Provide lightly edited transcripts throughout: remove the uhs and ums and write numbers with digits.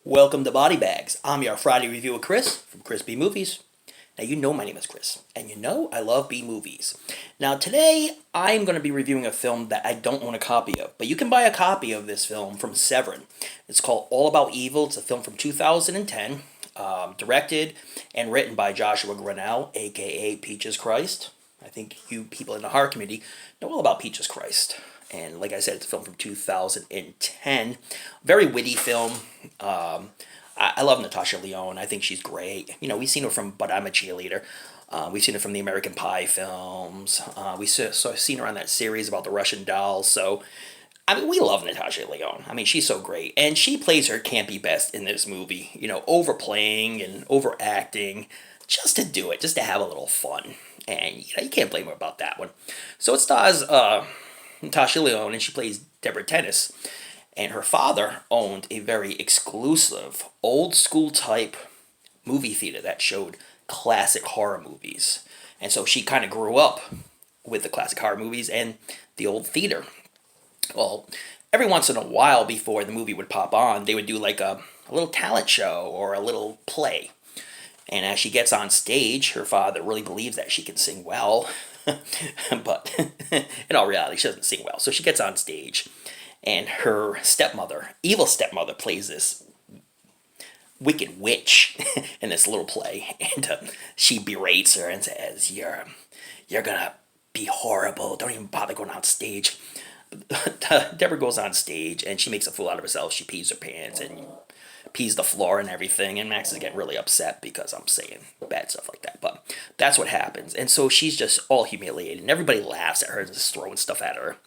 Welcome to Body Bags. I'm your Friday review of Chris from ChrisB Movies. Now you know my name is Chris, and you know I love B movies. Now today I'm going to be reviewing a film that I don't own a copy of, but you can buy a copy of this film from Severin. It's called All About Evil. It's a film from 2010, directed and written by Joshua Grinnell, aka Peaches Christ. I think you people in the horror community know all about Peaches Christ. And like I said, it's a film from 2010. Very witty film. I love Natasha Lyonne. I think she's great. You know, we've seen her from But I'm a Cheerleader. We've seen her from the American Pie films. We've seen her on that series about the Russian dolls. So, I mean, we love Natasha Lyonne. I mean, she's so great. And she plays her campy best in this movie. You know, overplaying and overacting just to do it, just to have a little fun. And, you know, you can't blame her about that one. So it stars Natasha Lyonne, and she plays Deborah Tennis. And her father owned a very exclusive, old school type movie theater that showed classic horror movies. And so she kind of grew up with the classic horror movies and the old theater. Well, every once in a while before the movie would pop on, they would do like a little talent show or a little play. And as she gets on stage, her father really believes that she can sing well. But in all reality, she doesn't sing well. So she gets on stage, and her stepmother, evil stepmother, plays this wicked witch in this little play. And she berates her and says, You're gonna be horrible. Don't even bother going on stage. Deborah goes on stage, and she makes a fool out of herself. She pees her pants and pees the floor and everything, and Max is getting really upset because I'm saying bad stuff like that, but that's what happens. And so she's just all humiliated, and everybody laughs at her and just throwing stuff at her.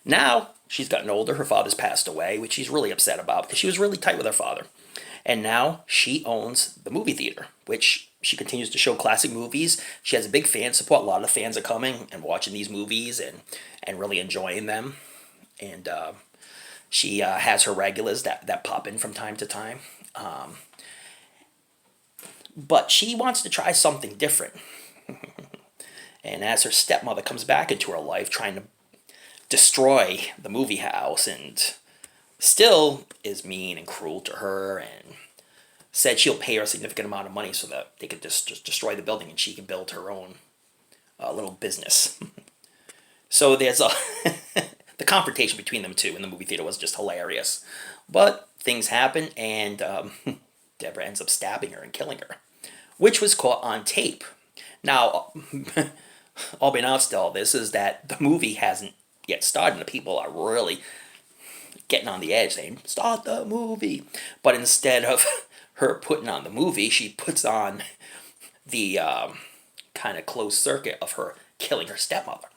Now she's gotten older, her father's passed away, which she's really upset about because she was really tight with her father. And now she owns the movie theater, which she continues to show classic movies. She has a big fan support. A lot of fans are coming and watching these movies and really enjoying them. And she has her regulars that pop in from time to time. But she wants to try something different. And as her stepmother comes back into her life trying to destroy the movie house and still is mean and cruel to her and said she'll pay her a significant amount of money so that they could just destroy the building and she can build her own little business. So there's the confrontation between them two in the movie theater was just hilarious. But things happen, and Deborah ends up stabbing her and killing her, which was caught on tape. Now, all announced to all this is that the movie hasn't yet started, and the people are really getting on the edge, saying, "Start the movie." But instead of her putting on the movie, she puts on the kind of closed circuit of her killing her stepmother.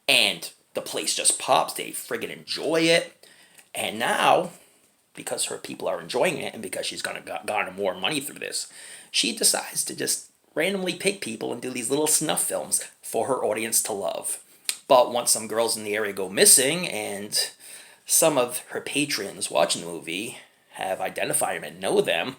And the place just pops. They friggin' enjoy it. And now, because her people are enjoying it and because she's going to garner more money through this, she decides to just randomly pick people and do these little snuff films for her audience to love. But once some girls in the area go missing and some of her patrons watching the movie have identified them and know them,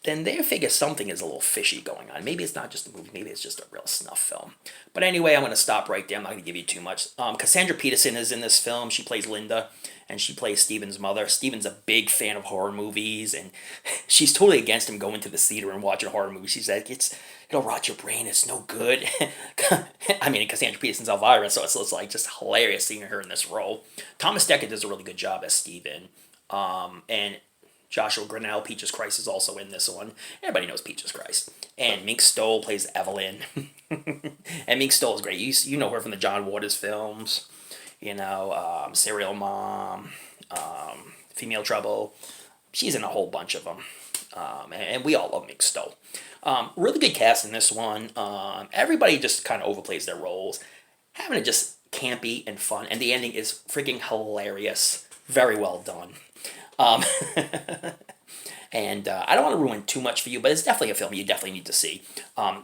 then they figure something is a little fishy going on. Maybe it's not just a movie. Maybe it's just a real snuff film. But anyway, I'm going to stop right there. I'm not going to give you too much. Cassandra Peterson is in this film. She plays Linda, and she plays Steven's mother. Steven's a big fan of horror movies, and she's totally against him going to the theater and watching horror movies. She's like, it'll rot your brain. It's no good. I mean, Cassandra Peterson's Elvira, so it's like just hilarious seeing her in this role. Thomas Dekker does a really good job as Steven. And Joshua Grinnell, Peaches Christ, is also in this one. Everybody knows Peaches Christ. And Mink Stoll plays Evelyn. And Mink Stoll is great. You know her from the John Waters films. You know, Serial Mom, Female Trouble. She's in a whole bunch of them. And we all love Mink Stoll. Really good cast in this one. Everybody just kind of overplays their roles. Having it just campy and fun. And the ending is freaking hilarious. Very well done. And I don't want to ruin too much for you, but it's definitely a film you definitely need to see.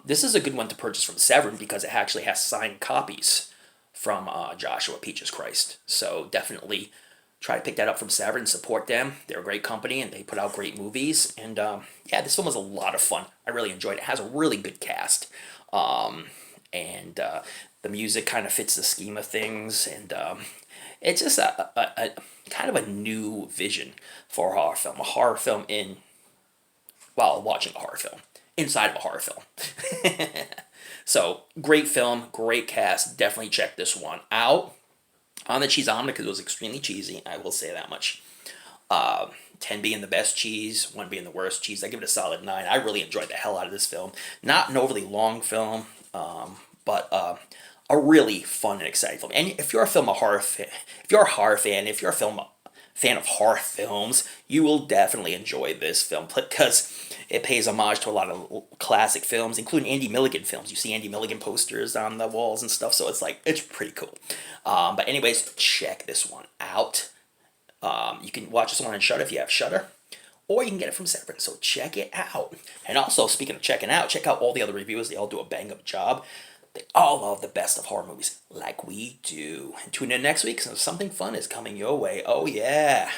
This is a good one to purchase from Severin because it actually has signed copies from Joshua Peaches Christ. So definitely try to pick that up from Severin, support them. They're a great company and they put out great movies. And yeah, this film was a lot of fun. I really enjoyed it. It has a really good cast. And the music kind of fits the scheme of things. And It's just a kind of a new vision for a horror film. A horror film while watching a horror film. Inside of a horror film. So, great film, great cast. Definitely check this one out. On the cheeseometer, because it was extremely cheesy, I will say that much. 10 being the best cheese, 1 being the worst cheese. I give it a solid 9. I really enjoyed the hell out of this film. Not an overly long film, but a really fun and exciting film. And if you're a horror fan, if you're a horror fan, if you're a fan of horror films, you will definitely enjoy this film because it pays homage to a lot of classic films, including Andy Milligan films. You see Andy Milligan posters on the walls and stuff, so it's pretty cool. But anyways, check this one out. You can watch this one on Shudder if you have Shudder, or you can get it from Severin. So check it out. And also, speaking of checking out, check out all the other reviewers. They all do a bang up job. They all love the best of horror movies, like we do. And tune in next week, because something fun is coming your way. Oh yeah,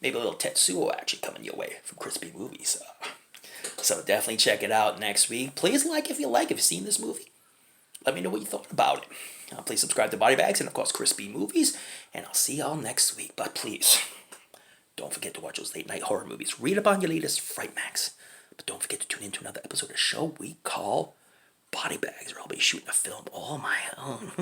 maybe a little Tetsuo actually coming your way from ChrisB Movies. So definitely check it out next week. Please if you've seen this movie. Let me know what you thought about it. Please subscribe to Body Bags and, of course, ChrisB Movies. And I'll see y'all next week. But please, don't forget to watch those late night horror movies. Read up on your latest Fright Max. But don't forget to tune in to another episode of a show we call Body Bags, or I'll be shooting a film all my own.